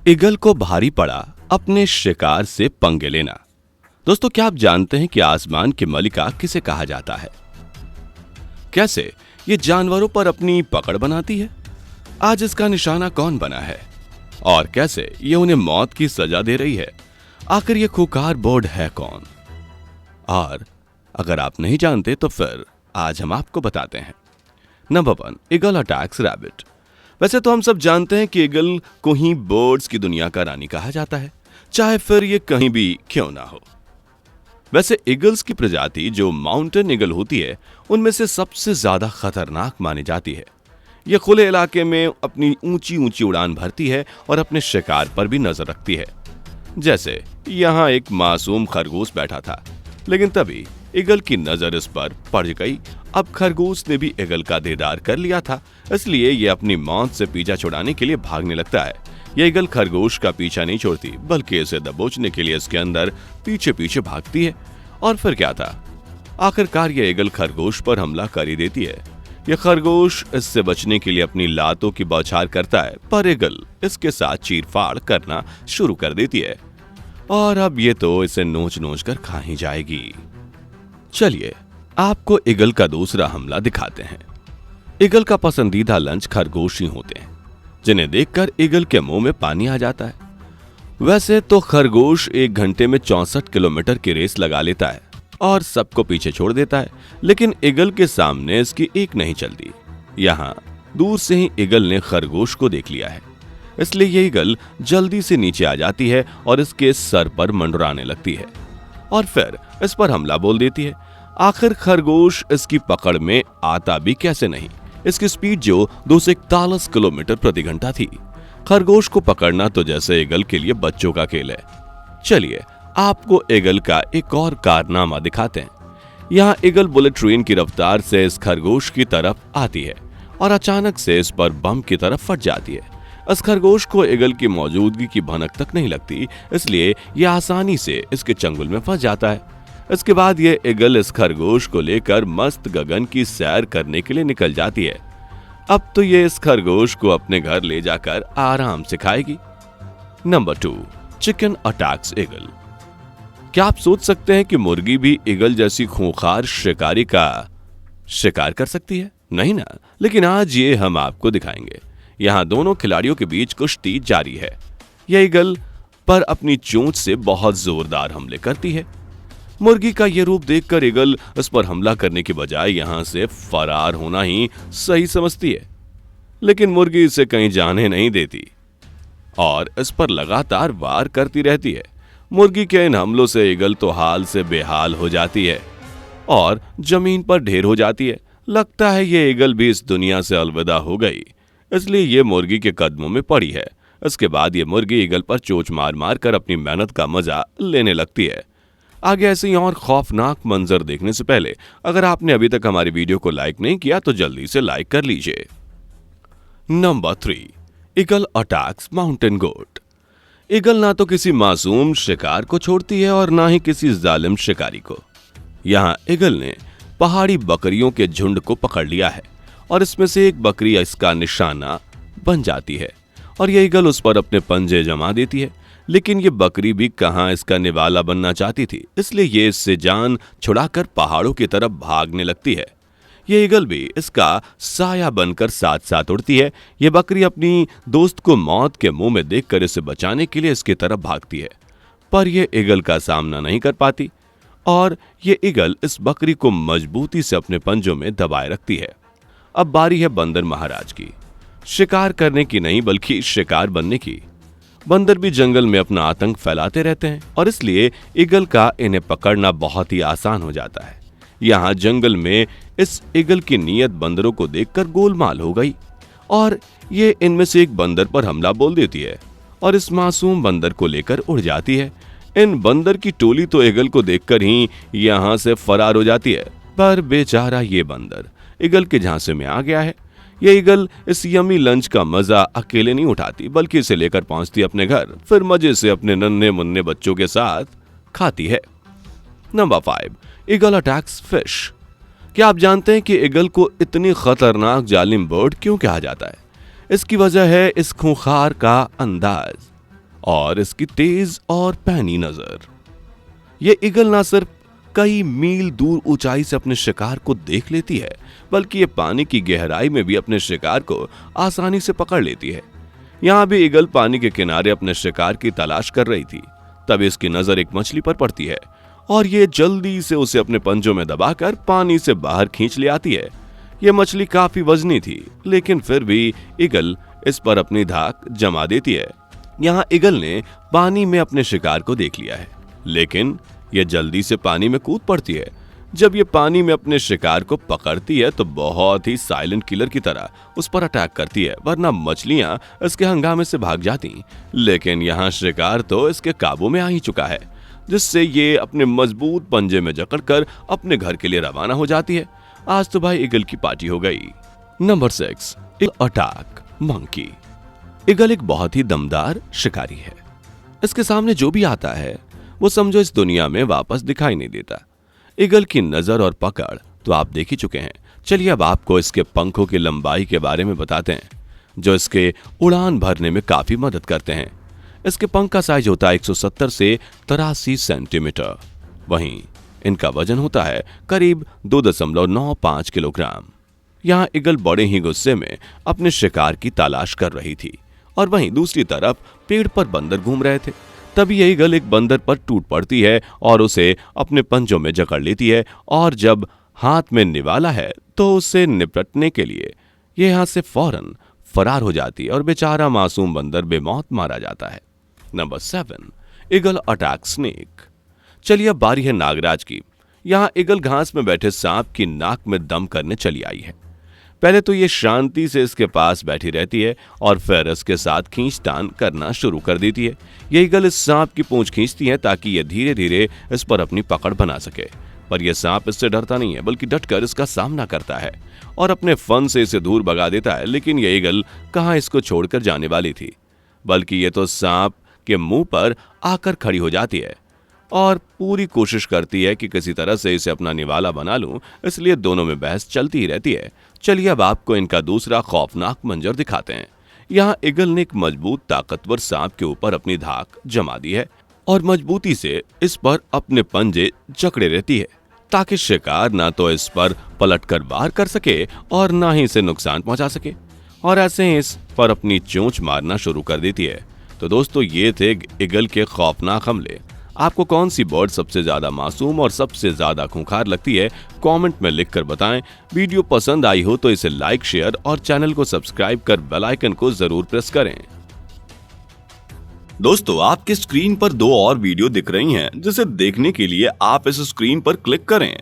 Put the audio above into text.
Eagle को भारी पड़ा अपने शिकार से पंगे लेना। दोस्तों, क्या आप जानते हैं कि आसमान की मलिका किसे कहा जाता है? कैसे ये जानवरों पर अपनी पकड़ बनाती है? आज इसका निशाना कौन बना है और कैसे ये उन्हें मौत की सजा दे रही है? आखिर ये खूंखार बर्ड है कौन? और अगर आप नहीं जानते तो फिर आज हम आपको बताते हैं। Number 1, eagle attacks rabbit. वैसे तो हम सब जानते हैं कि ईगल को ही बर्ड्स की दुनिया का रानी कहा जाता है, चाहे फिर ये कहीं भी क्यों ना हो। वैसे ईगल्स की प्रजाति जो माउंटेन ईगल होती है, उनमें से सबसे ज्यादा खतरनाक मानी जाती है। ये खुले इलाके में अपनी ऊंची ऊंची उड़ान भरती है और अपने शिकार पर भी नजर रखती है। जैसे यहाँ एक मासूम खरगोश बैठा था, लेकिन तभी ईगल की नजर इस पर पड़ गई। अब खरगोश ने भी ईगल का दीदार कर लिया था, इसलिए ये अपनी मौत से पीछा छुड़ाने के लिए भागने लगता है। ये ईगल खरगोश का पीछा नहीं छोड़ती, बल्कि इसे दबोचने के लिए इसके अंदर पीछे पीछे भागती है। और फिर क्या था, आखिरकार ये ईगल खरगोश पर हमला कर ही देती है। यह खरगोश इससे बचने के लिए अपनी लातों की बौछार करता है, पर ईगल इसके साथ चीरफाड़ करना शुरू कर देती है और अब ये तो इसे नोच नोच कर खा ही जाएगी। चलिए आपको ईगल का दूसरा हमला दिखाते हैं। ईगल का पसंदीदा लंच खरगोश ही होते हैं, जिन्हें देखकर ईगल के मुंह में पानी आ जाता है। वैसे तो खरगोश 1 घंटे में 64 किलोमीटर की रेस लगा लेता है और सबको पीछे छोड़ देता है, लेकिन ईगल के सामने इसकी एक नहीं चलती। यहाँ दूर से ही ईगल ने खरगोश को देख लिया है, इसलिए ये ईगल जल्दी से नीचे आ जाती है और इसके सर पर मंडराने लगती है और फिर इस पर हमला बोल देती है। आखिर खरगोश इसकी पकड़ में आता भी कैसे नहीं। इसकी स्पीड जो 241 किलोमीटर प्रति घंटा थी। खरगोश को पकड़ना तो जैसे ईगल के लिए बच्चों का खेल है। चलिए आपको ईगल का एक और कारनामा दिखाते हैं। यहाँ ईगल बुलेट ट्रेन की रफ्तार से इस खरगोश की तरफ आती है और अचानक से इस पर बम की तरफ फट जाती है। इस खरगोश को ईगल की मौजूदगी की भनक तक नहीं लगती, इसलिए यह आसानी से इसके चंगुल में फंस जाता है। इसके बाद ये ईगल इस खरगोश को लेकर मस्त गगन की सैर करने के लिए निकल जाती है। अब तो ये इस खरगोश को अपने घर ले जाकर आराम से खाएगी। Number 2, chicken attacks eagle. क्या आप सोच सकते हैं कि मुर्गी भी ईगल जैसी खूंखार शिकारी का शिकार कर सकती है? नहीं ना, लेकिन आज ये हम आपको दिखाएंगे। यहाँ दोनों खिलाड़ियों के बीच कुश्ती जारी है। यह ईगल पर अपनी चोंच से बहुत जोरदार हमले करती है। मुर्गी का यह रूप देखकर ईगल इस पर हमला करने के बजाय यहाँ से फरार होना ही सही समझती है, लेकिन मुर्गी इसे कहीं जाने नहीं देती और इस पर लगातार वार करती रहती है। मुर्गी के इन हमलों से ईगल तो हाल से बेहाल हो जाती है और जमीन पर ढेर हो जाती है। लगता है ये ईगल भी इस दुनिया से अलविदा हो गई, इसलिए ये मुर्गी के कदमों में पड़ी है। इसके बाद ये मुर्गी ईगल पर चोंच मार मार कर अपनी मेहनत का मजा लेने लगती है। आगे ऐसे ही और खौफनाक मंजर देखने से पहले अगर आपने अभी तक हमारी वीडियो को लाइक नहीं किया तो जल्दी से लाइक कर लीजिए। Number 3, eagle attacks mountain goat. Eagle ना तो किसी मासूम शिकार को छोड़ती है और ना ही किसी जालिम शिकारी को। यहाँ ईगल ने पहाड़ी बकरियों के झुंड को पकड़ लिया है और इसमें से एक बकरी इसका निशाना बन जाती है और यह ईगल उस पर अपने पंजे जमा देती है। लेकिन ये बकरी भी कहां इसका निवाला बनना चाहती थी, इसलिए ये इससे जान छुड़ाकर पहाड़ों की तरफ भागने लगती है। ये ईगल भी इसका साया बनकर साथ साथ उड़ती है। ये बकरी अपनी दोस्त को मौत के मुंह में देखकर इसे बचाने के लिए इसकी तरफ भागती है, पर यह ईगल का सामना नहीं कर पाती और ये ईगल इस बकरी को मजबूती से अपने पंजों में दबाए रखती है। अब बारी है बंदर महाराज की, शिकार करने की नहीं बल्कि शिकार बनने की। बंदर भी जंगल में अपना आतंक फैलाते रहते हैं और इसलिए ईगल का इन्हें पकड़ना बहुत ही आसान हो जाता है। यहाँ जंगल में इस ईगल की नीयत बंदरों को देखकर गोलमाल हो गई और ये इनमें से एक बंदर पर हमला बोल देती है और इस मासूम बंदर को लेकर उड़ जाती है। इन बंदर की टोली तो ईगल को देखकर ही यहाँ से फरार हो जाती है, पर बेचारा ये बंदर ईगल के झांसे में आ गया है। ये ईगल इस यमी लंच का मजा अकेले नहीं उठाती, बल्कि इसे लेकर पहुंचती अपने घर, फिर मजे से अपने नन्हे मुन्ने बच्चों के साथ खाती है। Number 5, eagle attacks fish. क्या आप जानते हैं कि ईगल को इतनी खतरनाक जालिम बर्ड क्यों कहा जाता है? इसकी वजह है इस खूंखार का अंदाज। और इसकी तेज और पैनी नजर। ये ईगल ना सिर्फ कई मील दूर ऊंचाई से अपने शिकार को देख लेती है, बल्कि ये पानी की गहराई में भी अपने शिकार को आसानी से पकड़ लेती है। यहाँ भी ईगल पानी के किनारे अपने शिकार की तलाश कर रही थी। तब इसकी नजर एक मछली पर पड़ती है और ये जल्दी से उसे अपने पंजों में दबाकर पानी से बाहर खींच ले आती है। यह मछली काफी वजनी थी, लेकिन फिर भी ईगल इस पर अपनी धाक जमा देती है। यहाँ ईगल ने पानी में अपने शिकार को देख लिया है, लेकिन यह जल्दी से पानी में कूद पड़ती है। जब ये पानी में अपने शिकार को पकड़ती है तो बहुत ही साइलेंट किलर की तरह उस पर अटैक करती है, वरना मछलियां इसके हंगामे से भाग जाती। लेकिन यहाँ शिकार तो इसके काबू में आ ही चुका है, जिससे ये अपने मजबूत पंजे में जकड़कर अपने घर के लिए रवाना हो जाती है। आज तो भाई ईगल की पार्टी हो गई। Number 6, attack monkey. ईगल एक बहुत ही दमदार शिकारी है। इसके सामने जो भी आता है वो समझो इस दुनिया में वापस दिखाई नहीं देता। ईगल की नजर और पकड़ तो आप देख ही चुके हैं। चलिए अब आपको इसके पंखों की लंबाई के बारे में बताते हैं, जो इसके उड़ान भरने में काफी मदद करते हैं। इसके पंख का साइज होता है 170 से 83 सेंटीमीटर। वहीं इनका वजन होता है करीब 2.95 किलोग्राम। यहाँ ईगल बड़े ही गुस्से में अपने शिकार की तलाश कर रही थी और वहीं दूसरी तरफ पेड़ पर बंदर घूम रहे थे। तभी यह ईगल एक बंदर पर टूट पड़ती है और उसे अपने पंजों में जकड़ लेती है, और जब हाथ में निवाला है तो उसे निपटने के लिए यह यहाँ से फौरन फरार हो जाती है और बेचारा मासूम बंदर बेमौत मारा जाता है। Number 7, eagle attack snake. चलिए अब बारी है नागराज की। यहाँ ईगल घास में बैठे सांप की नाक में दम करने चली आई है। पहले तो ये शांति से इसके पास बैठी रहती है और फिर इसके साथ खींचतान करना शुरू कर देती है। ये ईगल इस सांप की पूंछ खींचती है ताकि ये धीरे धीरे इस पर अपनी पकड़ बना सके, पर यह सांप इससे डरता नहीं है, बल्कि डटकर इसका सामना करता है और अपने फन से इसे दूर भगा देता है। लेकिन यह ईगल कहाँ इसको छोड़कर जाने वाली थी, बल्कि ये तो सांप के मुंह पर आकर खड़ी हो जाती है और पूरी कोशिश करती है कि किसी तरह से इसे अपना निवाला बना लूं। इसलिए दोनों में बहस चलती ही रहती है। चलिए अब आपको इनका दूसरा खौफनाक मंजर दिखाते हैं। यहाँ ईगल ने एक मजबूत ताकतवर सांप के ऊपर अपनी धाक जमा दी है और मजबूती से इस पर अपने पंजे जकड़े रहती है, ताकि शिकार ना तो इस पर पलटकर वार कर सके और ना ही इसे नुकसान पहुंचा सके, और ऐसे ही इस पर अपनी चोंच मारना शुरू कर देती है। तो दोस्तों, ये थे ईगल के खौफनाक हमले। आपको कौन सी बर्ड सबसे ज्यादा मासूम और सबसे ज्यादा खूंखार लगती है, कमेंट में लिखकर बताएं। वीडियो पसंद आई हो तो इसे लाइक, शेयर और चैनल को सब्सक्राइब कर बेल आइकन को जरूर प्रेस करें। दोस्तों, आपके स्क्रीन पर 2 और वीडियो दिख रही हैं, जिसे देखने के लिए आप इस स्क्रीन पर क्लिक करें।